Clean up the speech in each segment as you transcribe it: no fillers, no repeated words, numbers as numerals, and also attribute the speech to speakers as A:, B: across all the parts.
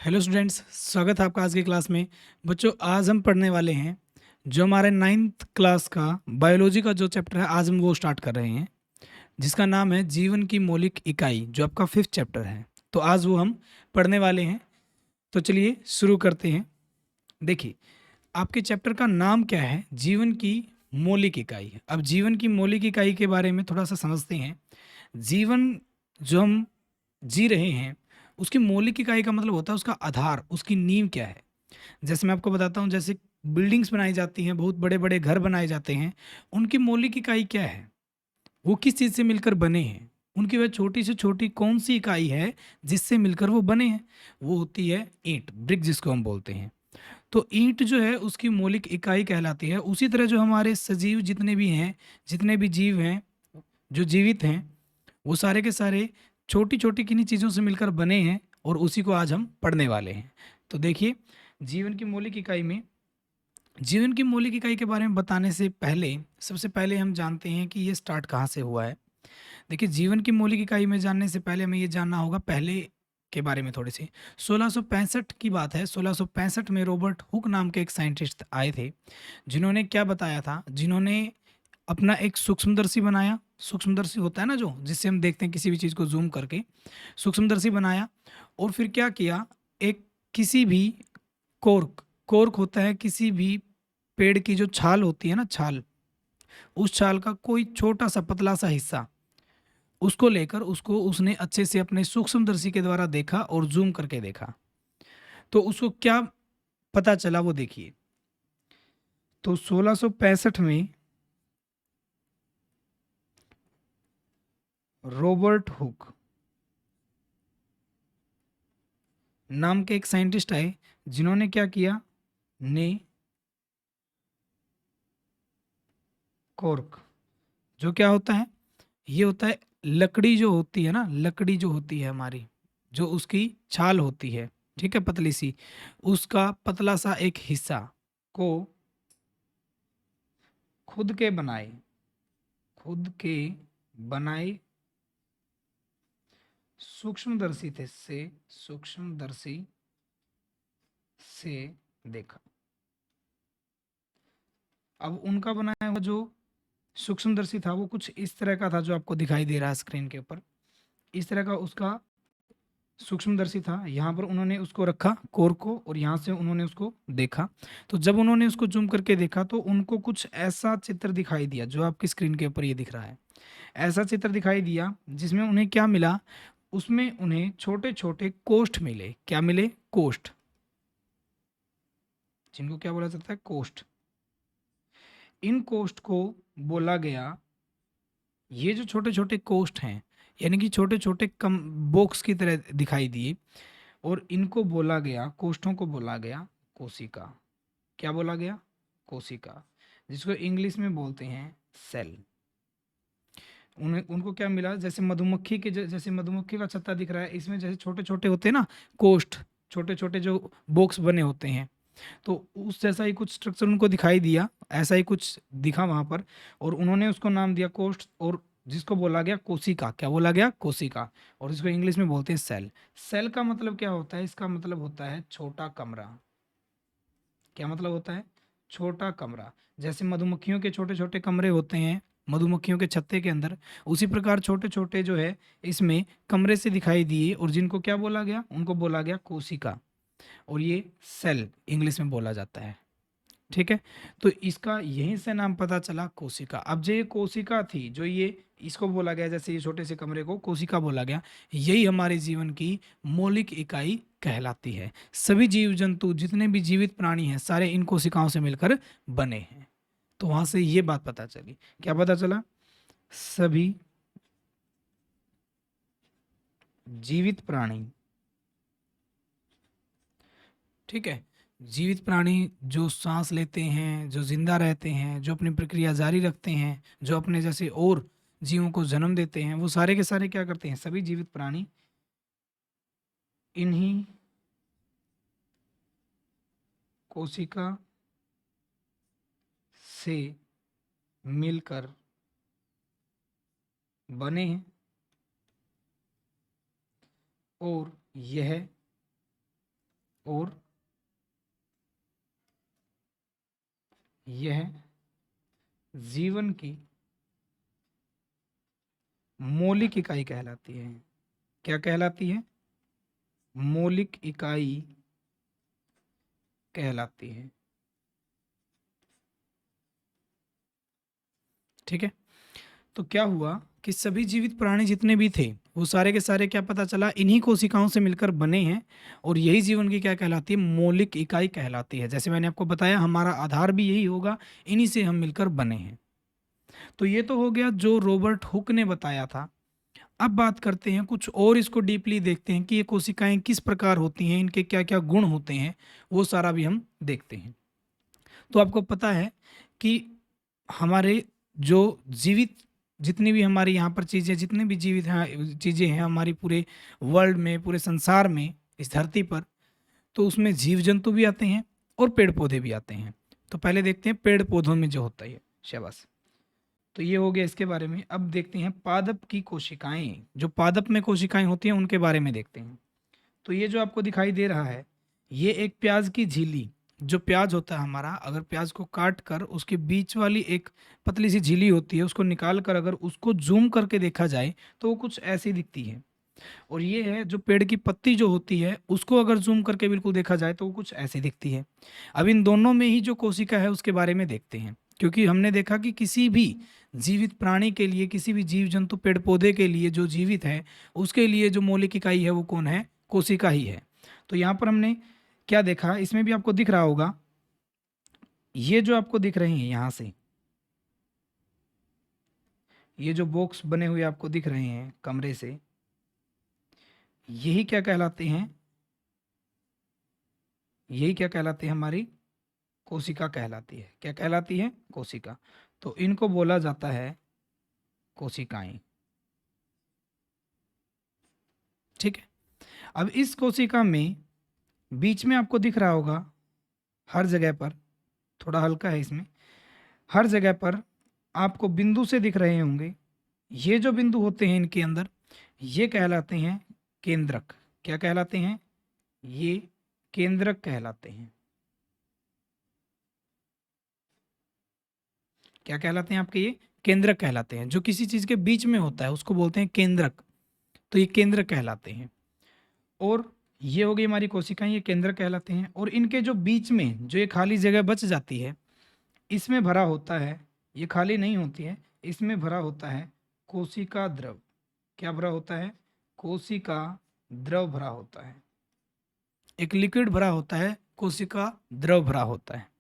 A: Hello students, स्वागत है आपका आज की क्लास में। बच्चों, आज हम पढ़ने वाले हैं जो हमारे नाइन्थ क्लास का बायोलॉजी का जो चैप्टर है। आज हम वो स्टार्ट कर रहे हैं जिसका नाम है जीवन की मौलिक इकाई, जो आपका फिफ्थ चैप्टर है। तो आज वो हम पढ़ने वाले हैं। तो चलिए शुरू करते हैं। देखिए, आपके चैप्टर का नाम क्या है? जीवन की मौलिक इकाई। अब जीवन की मौलिक इकाई के बारे में थोड़ा सा समझते हैं। जीवन जो हम जी रहे हैं, उसकी मौलिक इकाई का मतलब होता है उसका आधार, उसकी नींव क्या है। जैसे मैं आपको बताता हूँ, जैसे बिल्डिंग्स बनाई जाती हैं, बहुत बड़े बड़े घर बनाए जाते हैं, उनकी मौलिक इकाई क्या है? वो किस चीज़ से मिलकर बने हैं? उनकी वह छोटी से छोटी कौन सी इकाई है जिससे मिलकर वो बने हैं? वो होती है ईंट, ब्रिक जिसको हम बोलते हैं। तो ईंट जो है उसकी मौलिक इकाई कहलाती है। उसी तरह जो हमारे सजीव जितने भी हैं, जितने भी जीव हैं जो जीवित हैं, वो सारे के सारे छोटी छोटी किन्हीं चीज़ों से मिलकर बने हैं, और उसी को आज हम पढ़ने वाले हैं। तो देखिए, जीवन की मौलिक इकाई में, जीवन की मौलिक इकाई के बारे में बताने से पहले सबसे पहले हम जानते हैं कि ये स्टार्ट कहाँ से हुआ है। देखिए, जीवन की मौलिक इकाई में जानने से पहले हमें ये जानना होगा पहले के बारे में थोड़ी सी। 1665 की बात है। 1665 में रॉबर्ट हुक नाम के एक साइंटिस्ट आए थे, जिन्होंने क्या बताया था, जिन्होंने अपना एक सूक्ष्मदर्शी बनाया। सूक्ष्मदर्शी होता है ना, जो जिससे हम देखते हैं किसी भी चीज़ को जूम करके, सूक्ष्मदर्शी बनाया। और फिर क्या किया, एक किसी भी कोर्क, कोर्क होता है किसी भी पेड़ की जो छाल होती है ना, छाल, उस छाल का कोई छोटा सा पतला सा हिस्सा, उसको लेकर उसको उसने अच्छे से अपने सूक्ष्मदर्शी के द्वारा देखा और जूम करके देखा। तो उसको क्या पता चला वो देखिए। तो 1665 में रॉबर्ट हुक नाम के एक साइंटिस्ट आए, जिन्होंने क्या किया, ने कॉर्क, जो क्या होता है, ये होता है लकड़ी जो होती है ना, लकड़ी जो होती है हमारी, जो उसकी छाल होती है, ठीक है, पतली सी, उसका पतला सा एक हिस्सा को खुद के बनाए, खुद के बनाए सूक्ष्मदर्शी थे से, सूक्ष्मदर्शी से देखा। अब उनका बनाया हुआ जो सूक्ष्मदर्शी था वो कुछ इस तरह का था, जो आपको दिखाई दे रहा है स्क्रीन के ऊपर। इस तरह का उसका सूक्ष्मदर्शी था। यहाँ पर उन्होंने उसको रखा कोर को, और यहाँ से उन्होंने उसको देखा। तो जब उन्होंने उसको जूम करके देखा तो उनको कुछ ऐसा चित्र दिखाई दिया, जो आपकी स्क्रीन के ऊपर ये दिख रहा है। ऐसा चित्र दिखाई दिया जिसमें उन्हें क्या मिला, उसमें उन्हें छोटे छोटे कोष्ठ मिले। क्या मिले? कोष्ठ, जिनको क्या बोला जाता है, कोष्ठ। इन कोष्ठ को बोला गया, ये जो छोटे छोटे कोष्ठ हैं, यानी कि छोटे छोटे कम बॉक्स की तरह दिखाई दिए, और इनको बोला गया, कोष्ठों को बोला गया कोशिका। क्या बोला गया? कोशिका, जिसको इंग्लिश में बोलते हैं सेल। उन्हें उनको क्या मिला, जैसे मधुमक्खी के जैसे मधुमक्खी का छत्ता दिख रहा है, इसमें जैसे छोटे छोटे होते हैं ना कोष्ठ, छोटे छोटे जो बॉक्स बने होते हैं, तो उस जैसा ही कुछ स्ट्रक्चर उनको दिखाई दिया, ऐसा ही कुछ दिखा वहां पर, और उन्होंने उसको नाम दिया कोष्ठ, और जिसको बोला गया कोशिका। क्या बोला गया? कोशिका। और इसको इंग्लिश में बोलते हैं सेल। सेल का मतलब क्या होता है? इसका मतलब होता है छोटा कमरा। क्या मतलब होता है? छोटा कमरा। जैसे मधुमक्खियों के छोटे छोटे कमरे होते हैं मधुमक्खियों के छत्ते के अंदर, उसी प्रकार छोटे छोटे जो है इसमें कमरे से दिखाई दिए, और जिनको क्या बोला गया, उनको बोला गया कोशिका, और ये सेल इंग्लिश में बोला जाता है। ठीक है, तो इसका यहीं से नाम पता चला कोशिका। अब जो ये कोशिका थी, जो ये इसको बोला गया, जैसे ये छोटे से कमरे को कोशिका बोला गया, यही हमारे जीवन की मौलिक इकाई कहलाती है। सभी जीव जंतु जितने भी जीवित प्राणी हैं, सारे इन कोशिकाओं से मिलकर बने हैं। तो वहां से ये बात पता चली। क्या पता चला? सभी जीवित प्राणी, ठीक है, जीवित प्राणी जो सांस लेते हैं, जो जिंदा रहते हैं, जो अपनी प्रक्रिया जारी रखते हैं, जो अपने जैसे और जीवों को जन्म देते हैं, वो सारे के सारे क्या करते हैं? सभी जीवित प्राणी इन्हीं कोशिका से मिलकर बने हैं, और यह और यह जीवन की मौलिक इकाई कहलाती है। क्या कहलाती है? मौलिक इकाई कहलाती है। ठीक है। तो क्या हुआ कि सभी जीवित प्राणी जितने भी थे वो सारे के सारे क्या पता चला इन्हीं कोशिकाओं से मिलकर बने हैं, और यही जीवन की क्या कहलाती है? मौलिक इकाई कहलाती है। जैसे मैंने आपको बताया हमारा आधार भी यही होगा, इन्हीं से हम मिलकर बने हैं। तो ये तो हो गया जो रॉबर्ट हुक ने बताया था। अब बात करते हैं कुछ और, इसको डीपली देखते हैं कि ये कोशिकाएं किस प्रकार होती हैं, इनके क्या क्या गुण होते हैं, वो सारा भी हम देखते हैं। तो आपको पता है कि हमारे जो जीवित जितनी भी हमारी यहाँ पर चीज़ें, जितने भी जीवित हैं चीज़ें हैं हमारी पूरे वर्ल्ड में, पूरे संसार में, इस धरती पर, तो उसमें जीव जंतु भी आते हैं और पेड़ पौधे भी आते हैं। तो पहले देखते हैं पेड़ पौधों में जो होता है। शाबाश। तो ये हो गया इसके बारे में। अब देखते हैं पादप की कोशिकाएं, जो पादप में कोशिकाएं होती हैं उनके बारे में देखते हैं। तो ये जो आपको दिखाई दे रहा है, ये एक प्याज की झिल्ली, जो प्याज होता है हमारा, अगर प्याज को काट कर उसके बीच वाली एक पतली सी झिल्ली होती है, उसको निकाल कर अगर उसको जूम करके देखा जाए तो वो कुछ ऐसी दिखती है। और ये है जो पेड़ की पत्ती जो होती है, उसको अगर जूम करके बिल्कुल देखा जाए तो वो कुछ ऐसी दिखती है। अब इन दोनों में ही जो कोशिका है उसके बारे में देखते हैं, क्योंकि हमने देखा कि किसी भी जीवित प्राणी के लिए, किसी भी जीव जंतु पेड़ पौधे के लिए जो जीवित है, उसके लिए जो मौलिक इकाई है वो कौन है? कोशिका ही है। तो यहाँ पर हमने क्या देखा, इसमें भी आपको दिख रहा होगा, ये जो आपको दिख रही हैं यहाँ से, ये जो बॉक्स बने हुए आपको दिख रहे हैं कमरे से, यही क्या कहलाते हैं? यही क्या कहलाती है? हमारी कोशिका कहलाती है। क्या कहलाती है? कोशिका। तो इनको बोला जाता है कोशिकाएं। ठीक है। अब इस कोशिका में बीच में आपको दिख रहा होगा हर जगह पर, थोड़ा हल्का है इसमें, हर जगह पर आपको बिंदु से दिख रहे होंगे। ये जो बिंदु होते हैं इनके अंदर, ये कहलाते हैं केंद्रक। क्या कहलाते हैं? ये केंद्रक कहलाते हैं। क्या कहलाते हैं आपके? ये केंद्रक कहलाते हैं। जो किसी चीज के बीच में होता है उसको बोलते हैं केंद्रक। तो ये केंद्रक कहलाते हैं। और ये हो गई हमारी कोशिकाएं, ये केंद्रक कहलाते हैं। और इनके जो बीच में जो ये खाली जगह बच जाती है, इसमें भरा होता है, ये खाली नहीं होती है, इसमें भरा होता है कोशिका द्रव। क्या भरा होता है? कोशिका द्रव भरा होता है। एक लिक्विड भरा होता है, कोशिका द्रव भरा होता है।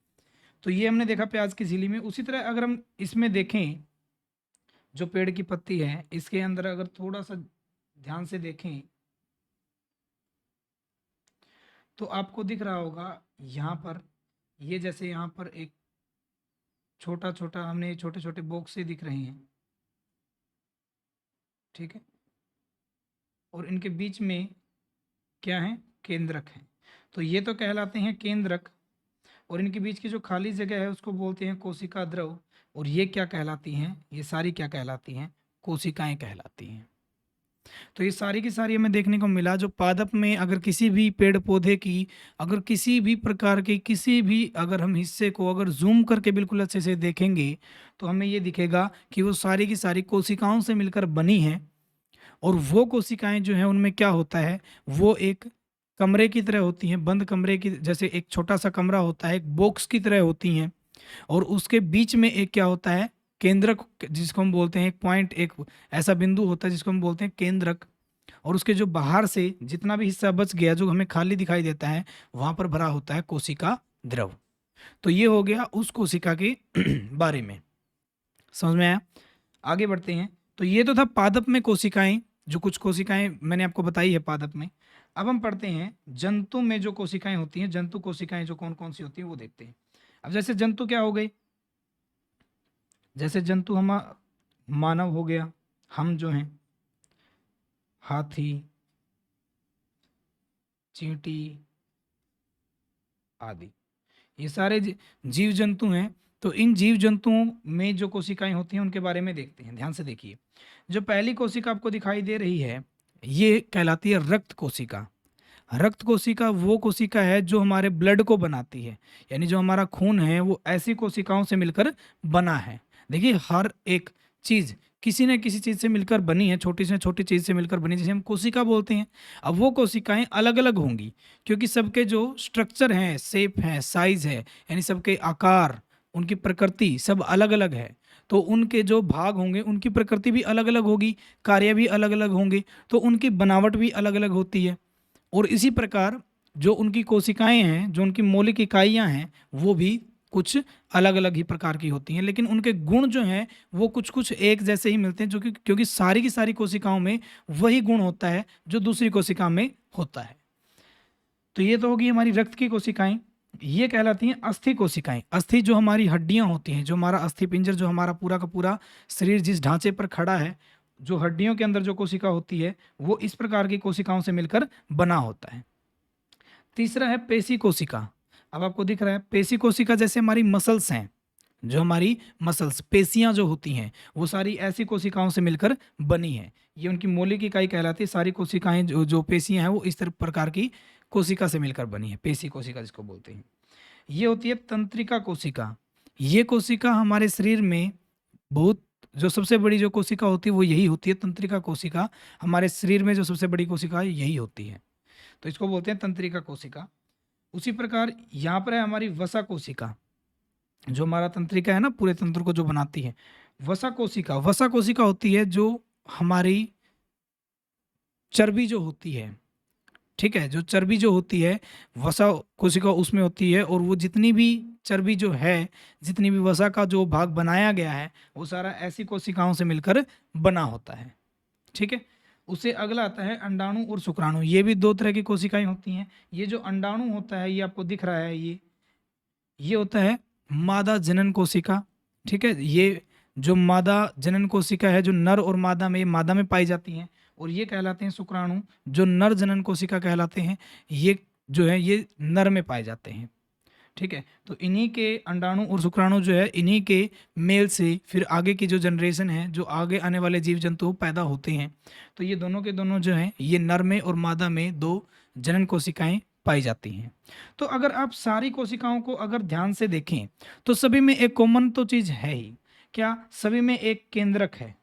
A: तो ये हमने देखा प्याज की झिल्ली में। उसी तरह अगर हम इसमें देखें, जो पेड़ की पत्ती है, इसके अंदर अगर थोड़ा सा ध्यान से देखें तो आपको दिख रहा होगा यहाँ पर, ये जैसे यहाँ पर एक छोटा छोटा, हमने छोटे छोटे बॉक्स से दिख रहे हैं। ठीक है। और इनके बीच में क्या है? केंद्रक है। तो ये तो कहलाते हैं केंद्रक। और इनके बीच की जो खाली जगह है उसको बोलते हैं कोशिका द्रव। और ये क्या कहलाती हैं? ये सारी क्या कहलाती हैं? कोशिकाएं कहलाती हैं। तो ये सारी की सारी हमें देखने को मिला, जो पादप में अगर किसी भी पेड़ पौधे की, अगर किसी भी प्रकार के किसी भी अगर हम हिस्से को अगर जूम करके बिल्कुल अच्छे से देखेंगे तो हमें ये दिखेगा कि वो सारी की सारी कोशिकाओं से मिलकर बनी हैं। और वो कोशिकाएं जो हैं उनमें क्या होता है, वो एक कमरे की तरह होती हैं, बंद कमरे की, जैसे एक छोटा सा कमरा होता है, एक बॉक्स की तरह होती हैं। और उसके बीच में एक क्या होता है? केंद्रक, जिसको हम बोलते हैं एक पॉइंट, एक ऐसा बिंदु होता है जिसको हम बोलते हैं केंद्रक। और उसके जो बाहर से जितना भी हिस्सा बच गया, जो हमें खाली दिखाई देता है, वहां पर भरा होता है कोशिका द्रव। तो ये हो गया उस कोशिका के बारे में। समझ में आया? आगे बढ़ते हैं। तो ये तो था पादप में कोशिकाएं, जो कुछ कोशिकाएं मैंने आपको बताई है पादप में। अब हम पढ़ते हैं जंतु में जो कोशिकाएं होती हैं, जंतु कोशिकाएं जो कौन कौन सी होती हैं वो देखते हैं। अब जैसे जंतु क्या हो गए? जैसे जंतु हम मानव हो गया, हम जो हैं हाथी, चींटी आदि, ये सारे जीव जंतु हैं। तो इन जीव जंतुओं में जो कोशिकाएं होती हैं उनके बारे में देखते हैं। ध्यान से देखिए, जो पहली कोशिका आपको दिखाई दे रही है ये कहलाती है रक्त कोशिका। रक्त कोशिका वो कोशिका है जो हमारे ब्लड को बनाती है, यानी जो हमारा खून है वो ऐसी कोशिकाओं से मिलकर बना है। देखिए हर एक चीज किसी न किसी चीज से मिलकर बनी है, छोटी से छोटी चीज से मिलकर बनी, जिसे हम कोशिका बोलते हैं। अब वो कोशिकाएं अलग अलग होंगी क्योंकि सबके जो स्ट्रक्चर हैं, शेप है, साइज है, यानी सबके आकार, उनकी प्रकृति सब अलग अलग है। तो उनके जो भाग होंगे उनकी प्रकृति भी अलग अलग होगी, कार्य भी अलग अलग होंगे, तो उनकी बनावट भी अलग अलग होती है। और इसी प्रकार जो उनकी कोशिकाएं हैं, जो उनकी मौलिक इकाइयां हैं, वो भी कुछ अलग अलग ही प्रकार की होती हैं, लेकिन उनके गुण जो हैं वो कुछ कुछ एक जैसे ही मिलते हैं, जो कि क्योंकि सारी की सारी कोशिकाओं में वही गुण होता है जो दूसरी कोशिका में होता है। तो ये तो होगी हमारी रक्त की कोशिकाएं। ये कहलाती हैं अस्थि कोशिकाएं। अस्थि जो हमारी हड्डियां होती हैं, जो हमारा अस्थि पिंजर, जो हमारा पूरा का पूरा शरीर जिस ढांचे पर खड़ा है, जो हड्डियों के अंदर जो कोशिका होती है वो इस प्रकार की कोशिकाओं से मिलकर बना होता है। तीसरा है पेशी कोशिका। अब आपको दिख रहा है पेशी कोशिका, जैसे हमारी मसल्स हैं, जो हमारी मसल्स पेशियां जो होती हैं वो सारी ऐसी कोशिकाओं से मिलकर बनी है। ये उनकी मौलिक इकाई कहलाती है। सारी कोशिकाएं जो जो पेशियां हैं वो इस तरह प्रकार की कोशिका से मिलकर बनी है, पेशी कोशिका जिसको बोलते हैं। ये होती है तंत्रिका कोशिका। ये कोशिका हमारे शरीर में बहुत, जो सबसे बड़ी जो कोशिका होती है वो यही होती है, तंत्रिका कोशिका। हमारे शरीर में जो सबसे बड़ी कोशिका है यही होती है, तो इसको बोलते हैं तंत्रिका कोशिका। उसी प्रकार यहाँ पर है हमारी वसा कोशिका, जो हमारा तंत्रिका है ना, पूरे तंत्र को जो बनाती है। वसा कोशिका, वसा कोशिका होती है जो हमारी चर्बी जो होती है, ठीक है, जो चर्बी जो होती है वसा कोशिका उसमें होती है, और वो जितनी भी चर्बी जो है, जितनी भी वसा का जो भाग बनाया गया है वो सारा ऐसी कोशिकाओं से मिलकर बना होता है, ठीक है। उससे अगला आता है अंडाणु और शुक्राणु। ये भी दो तरह की कोशिकाएं होती हैं। ये जो अंडाणु होता है ये आपको दिख रहा है, ये होता है मादा जनन कोशिका, ठीक है। ये जो मादा जनन कोशिका है, जो नर और मादा में पाई जाती हैं, और ये कहलाते हैं शुक्राणु, जो नर जनन कोशिका कहलाते हैं। ये जो है ये नर में पाए जाते हैं, ठीक है। तो इन्हीं के अंडाणु और शुक्राणु जो है, इन्हीं के मेल से फिर आगे की जो जनरेशन है, जो आगे आने वाले जीव जंतु पैदा होते हैं, तो ये दोनों के दोनों जो हैं ये नर में और मादा में दो जनन कोशिकाएं पाई जाती हैं। तो अगर आप सारी कोशिकाओं को अगर ध्यान से देखें तो सभी में एक कॉमन तो चीज है ही, क्या? सभी में एक केंद्रक है।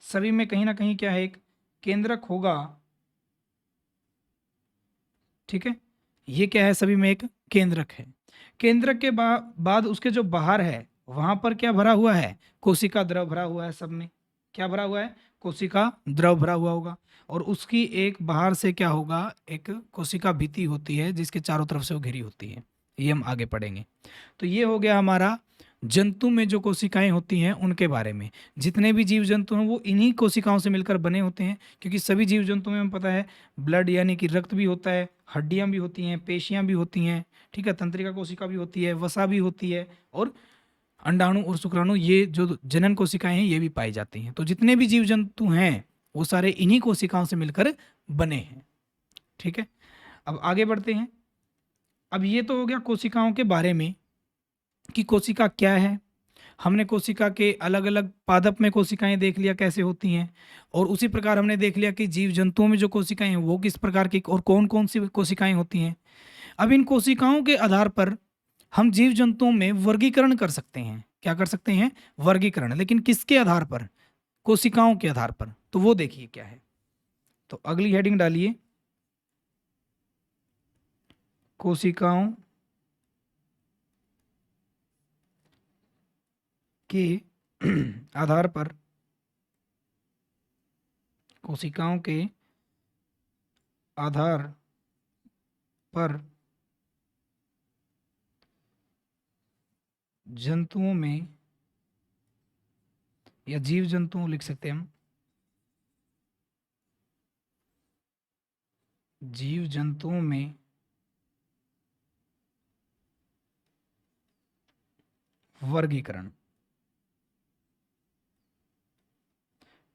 A: सभी में कहीं ना कहीं क्या है, एक केंद्रक होगा, ठीक है। ये क्या है, सभी में एक केंद्रक है। केंद्रक के बाद उसके जो बाहर है वहां पर क्या भरा हुआ है, कोशिका द्रव भरा हुआ है। सब में क्या भरा हुआ है, कोशिका द्रव भरा हुआ होगा। और उसकी एक बाहर से क्या होगा, एक कोशिका भित्ति होती है जिसके चारों तरफ से वो घिरी होती है। ये हम आगे पढ़ेंगे। तो ये हो गया हमारा जंतु में जो कोशिकाएं होती हैं उनके बारे में। जितने भी जीव जंतु हैं वो इन्हीं कोशिकाओं से मिलकर बने होते हैं, क्योंकि सभी जीव जंतु में हमें पता है ब्लड यानी कि रक्त भी होता है, हड्डियां भी होती हैं, पेशियां भी होती हैं, ठीक है, तंत्रिका कोशिका भी होती है, वसा भी होती है, और अंडाणु और शुक्राणु, ये जो जनन कोशिकाएं हैं ये भी पाई जाती हैं। तो जितने भी जीव जंतु हैं वो सारे इन्हीं कोशिकाओं से मिलकर बने हैं, ठीक है। अब आगे बढ़ते हैं। अब ये तो हो गया कोशिकाओं के बारे में कि कोशिका क्या है। हमने कोशिका के अलग अलग पादप में कोशिकाएं देख लिया कैसे होती हैं, और उसी प्रकार हमने देख लिया कि जीव जंतुओं में जो कोशिकाएं हैं वो किस प्रकार की और कौन कौन सी कोशिकाएं होती हैं। अब इन कोशिकाओं के आधार पर हम जीव जंतुओं में वर्गीकरण कर सकते हैं। क्या कर सकते हैं, वर्गीकरण। लेकिन किसके आधार पर, कोशिकाओं के आधार पर। तो वो देखिए क्या है। तो अगली हेडिंग डालिए, कोशिकाओं के आधार पर, कोशिकाओं के आधार पर जंतुओं में, या जीव जंतुओं लिख सकते हैं हम, जीव जंतुओं में वर्गीकरण।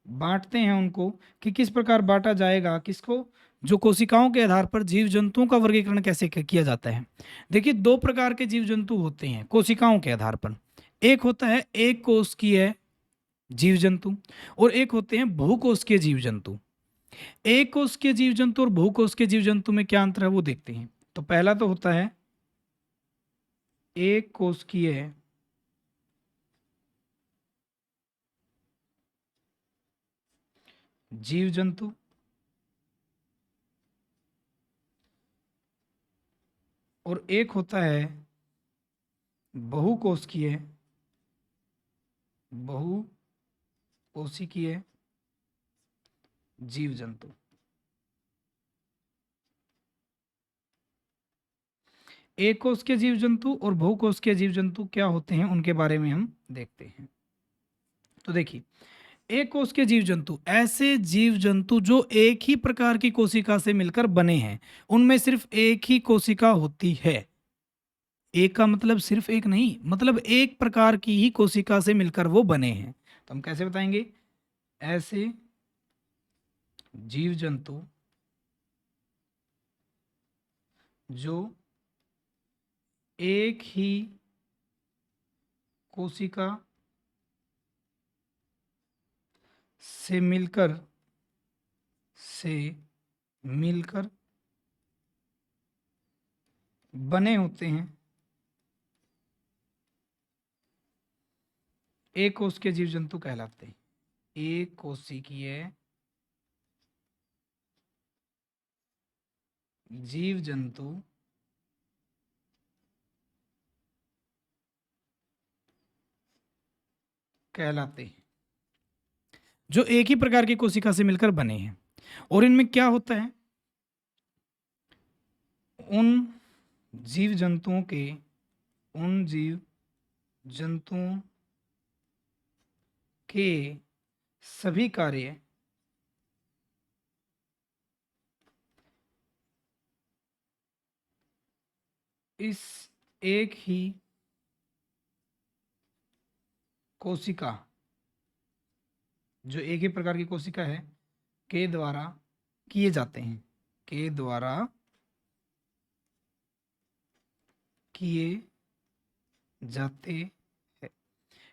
A: बांटते हैं उनको कि किस प्रकार बांटा जाएगा, किसको, जो कोशिकाओं के आधार पर जीव जंतुओं का वर्गीकरण कैसे किया जाता है। देखिए दो प्रकार के जीव जंतु होते हैं कोशिकाओं के आधार पर। एक होता है एक कोशिकीय जीव जंतु, और एक होते हैं बहुकोशिकीय जीव जंतु। एक कोशिकीय जीव जंतु और बहुकोशिकीय जीव जंतु में क्या अंतर है वो देखते हैं। तो पहला तो होता है एक कोशिकीय जीव जंतु और एक होता है बहुकोशिकीय बहुकोशिकीय जीव जंतु। एक कोशिकीय जीव जंतु और बहुकोशिकीय जीव जंतु क्या होते हैं उनके बारे में हम देखते हैं। तो देखिए, एक कोशिकीय जीव जंतु ऐसे जीव जंतु जो एक ही प्रकार की कोशिका से मिलकर बने हैं, उनमें सिर्फ एक ही कोशिका होती है। एक का मतलब सिर्फ एक नहीं, मतलब एक प्रकार की ही कोशिका से मिलकर वो बने हैं। तो हम कैसे बताएंगे? ऐसे जीव जंतु जो एक ही कोशिका से मिलकर बने होते हैं, एक कोशिकीय जीव जंतु कहलाते हैं। एक कोशिकीय जीव जंतु कहलाते हैं जो एक ही प्रकार की कोशिका से मिलकर बने हैं। और इनमें क्या होता है? उन जीव जंतुओं के सभी कार्य इस एक ही कोशिका, जो एक ही प्रकार की कोशिका है, के द्वारा किए जाते हैं, के द्वारा किए जाते हैं।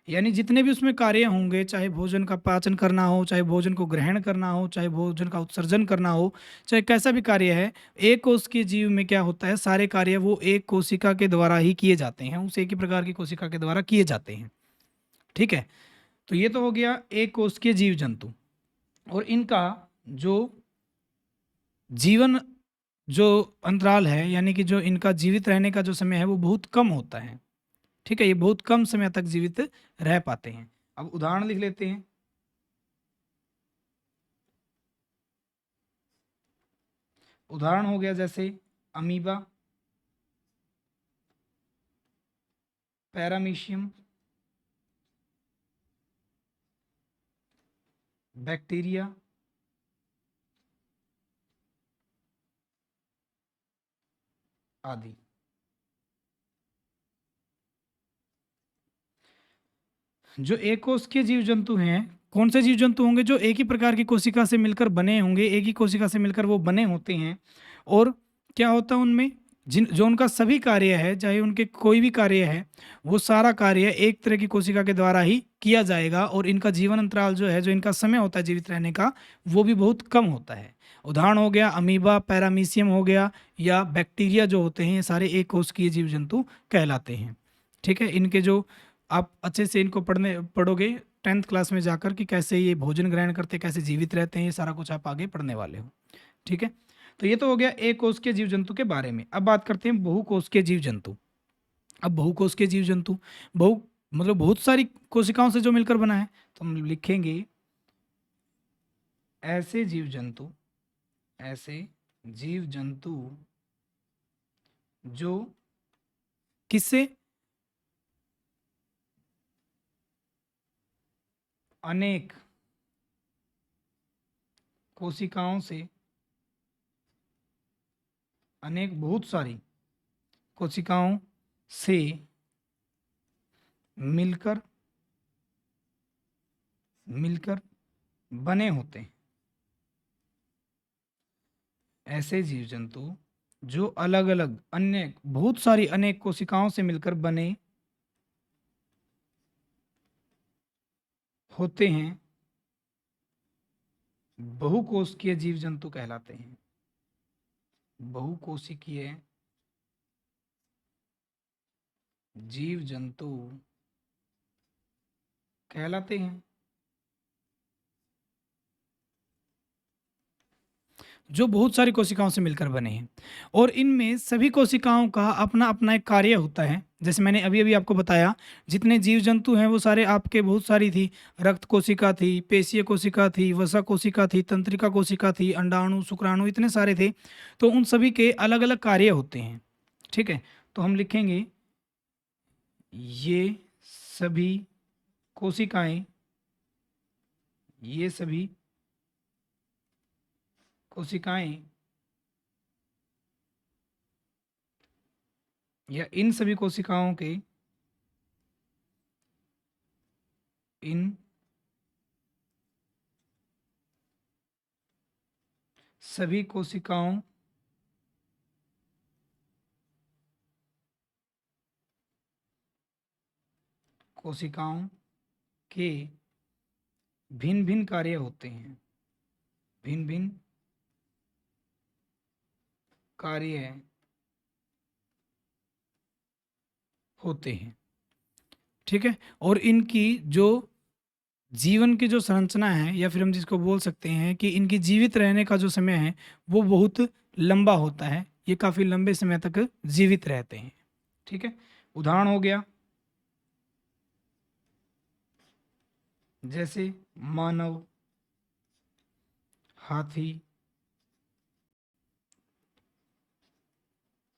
A: यानी जितने भी उसमें कार्य होंगे, चाहे भोजन का पाचन करना हो, चाहे भोजन को ग्रहण करना हो, चाहे भोजन का उत्सर्जन करना हो, चाहे कैसा भी कार्य है, एक कोशिकीय जीव में क्या होता है? सारे कार्य वो एक कोशिका के द्वारा ही किए जाते हैं, उस एक ही प्रकार की कोशिका के द्वारा किए जाते हैं। ठीक है, तो ये तो हो गया एक कोशिकीय जीव जंतु। और इनका जो जीवन जो अंतराल है, यानी कि जो इनका जीवित रहने का जो समय है वो बहुत कम होता है। ठीक है, ये बहुत कम समय तक जीवित रह पाते हैं। अब उदाहरण लिख लेते हैं। उदाहरण हो गया जैसे अमीबा, पैरामीशियम, बैक्टीरिया, आदि। जो एक कोश के जीव जंतु हैं, कौन से जीव जंतु होंगे? जो एक ही प्रकार की कोशिका से मिलकर बने होंगे, एक ही कोशिका से मिलकर वो बने होते हैं। और क्या होता है उनमें? जो उनका सभी कार्य है, चाहे उनके कोई भी कार्य है, वो सारा कार्य एक तरह की कोशिका के द्वारा ही किया जाएगा। और इनका जीवन अंतराल जो है, जो इनका समय होता है जीवित रहने का, वो भी बहुत कम होता है। उदाहरण हो गया अमीबा, पैरामीशियम हो गया, या बैक्टीरिया जो होते हैं, ये सारे एक कोशिकीय जीव जंतु कहलाते हैं। ठीक है, इनके जो आप अच्छे से इनको पढ़ोगे 10th क्लास में जाकर कि कैसे ये भोजन ग्रहण करते, कैसे जीवित रहते हैं, ये सारा कुछ आप आगे पढ़ने वाले हो। ठीक है, तो ये तो हो गया एक कोश के जीव जंतु के बारे में। अब बात करते हैं बहुकोश के जीव जंतु। अब बहुकोश के जीव जंतु, बहु मतलब बहुत सारी कोशिकाओं से जो मिलकर बना है, तो हम लिखेंगे ऐसे जीव जंतु जो किससे? अनेक कोशिकाओं से, बहुत सारी कोशिकाओं से मिलकर बने होते हैं। ऐसे जीव जंतु जो अलग अलग बहुत सारी अनेक कोशिकाओं से मिलकर बने होते हैं, बहुकोशिकीय जीव जंतु कहलाते हैं। बहुकोशिकीय जीव जंतु कहलाते हैं, जो बहुत सारी कोशिकाओं से मिलकर बने हैं। और इनमें सभी कोशिकाओं का अपना अपना एक कार्य होता है। जैसे मैंने अभी अभी आपको बताया, जितने जीव जंतु हैं वो सारे आपके बहुत सारी थी। रक्त कोशिका थी, पेशीय कोशिका थी, वसा कोशिका थी, तंत्रिका कोशिका थी, अंडाणु, शुक्राणु, इतने सारे थे। तो उन सभी के अलग अलग कार्य होते हैं। ठीक है, तो हम लिखेंगे ये सभी कोशिकाएं, ये सभी कोशिकाएं या इन सभी कोशिकाओं के, इन सभी कोशिकाओं के भिन्न भिन्न कार्य होते हैं, भिन्न भिन्न कार्य होते हैं। ठीक है, और इनकी जो जीवन की जो संरचना है, या फिर हम जिसको बोल सकते हैं कि इनकी जीवित रहने का जो समय है वो बहुत लंबा होता है। ये काफ़ी लंबे समय तक जीवित रहते हैं। ठीक है, उदाहरण हो गया जैसे मानव, हाथी,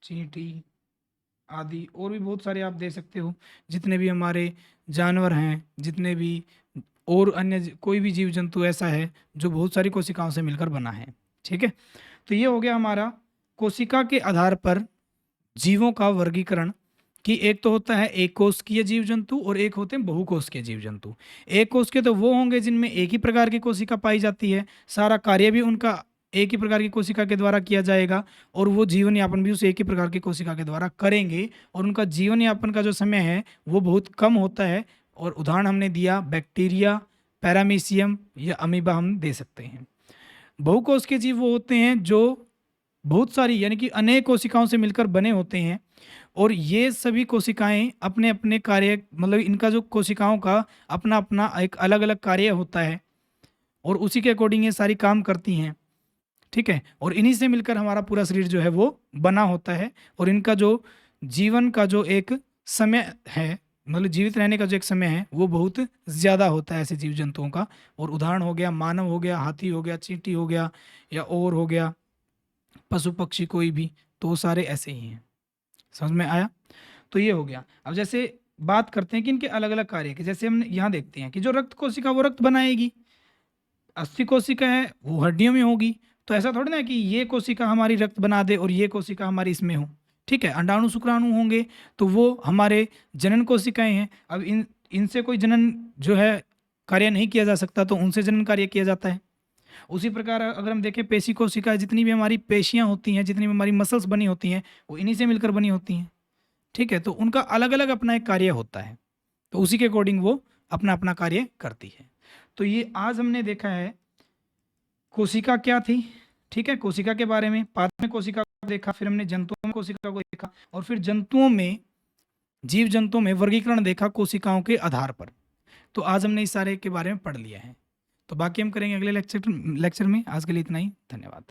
A: चींटी आदि, और भी बहुत सारे आप दे सकते हो। जितने भी हमारे जानवर हैं, जितने भी और अन्य कोई भी जीव जंतु ऐसा है जो बहुत सारी कोशिकाओं से मिलकर बना है। ठीक है, तो ये हो गया हमारा कोशिका के आधार पर जीवों का वर्गीकरण। कि एक तो होता है एक कोशिकीय जीव जंतु और एक होते हैं बहुकोशिकीय जीव जंतु। एक कोशिकीय तो वो होंगे जिनमें एक ही प्रकार की कोशिका पाई जाती है, सारा कार्य भी उनका एक ही प्रकार की कोशिका के द्वारा किया जाएगा, और वो जीवन यापन भी उस एक ही प्रकार की कोशिका के द्वारा करेंगे, और उनका जीवन यापन का जो समय है वो बहुत कम होता है। और उदाहरण हमने दिया बैक्टीरिया, पैरामीशियम या अमीबा हम दे सकते हैं। बहुकोशिकीय जीव वो होते हैं जो बहुत सारी यानी कि अनेक कोशिकाओं से मिलकर बने होते हैं, और ये सभी कोशिकाएं अपने अपने कार्य, मतलब इनका जो कोशिकाओं का अपना अपना एक अलग अलग कार्य होता है, और उसी के अकॉर्डिंग ये सारी काम करती हैं। ठीक है, और इन्हीं से मिलकर हमारा पूरा शरीर जो है वो बना होता है। और इनका जो जीवन का जो एक समय है, मतलब जीवित रहने का जो एक समय है वो बहुत ज़्यादा होता है ऐसे जीव जंतुओं का। और उदाहरण हो गया मानव हो गया, हाथी हो गया, चींटी हो गया, या और हो गया पशु पक्षी कोई भी, तो वो सारे ऐसे ही हैं। समझ में आया? तो ये हो गया। अब जैसे बात करते हैं कि इनके अलग अलग कार्य के, जैसे हम यहाँ देखते हैं कि जो रक्त कोशिका वो रक्त बनाएगी, अस्थि कोशिका है वो हड्डियों में होगी। तो ऐसा थोड़ी ना कि ये कोशिका हमारी रक्त बना दे और ये कोशिका हमारी इसमें हो। ठीक है, अंडाणु शुक्राणु होंगे तो वो हमारे जनन कोशिकाएं हैं। अब इनसे कोई जनन जो है कार्य नहीं किया जा सकता, तो उनसे जनन कार्य किया जाता है। उसी प्रकार अगर हम देखें पेशी कोशिकाएं, जितनी भी हमारी पेशियां होती हैं, जितनी भी हमारी मसल्स बनी होती हैं, वो इन्हीं से मिलकर बनी होती हैं। ठीक है, तो उनका अलग अलग अपना एक कार्य होता है, तो उसी के अकॉर्डिंग वो अपना अपना कार्य करती है। तो ये आज हमने देखा है कोशिका क्या थी। ठीक है, कोशिका के बारे में, बाद में कोशिका को देखा, फिर हमने जंतुओं में कोशिका को देखा, और फिर जंतुओं में, जीव जंतुओं में वर्गीकरण देखा कोशिकाओं के आधार पर। तो आज हमने इस सारे के बारे में पढ़ लिया है। तो बाकी हम करेंगे अगले लेक्चर में। आज के लिए इतना ही, धन्यवाद।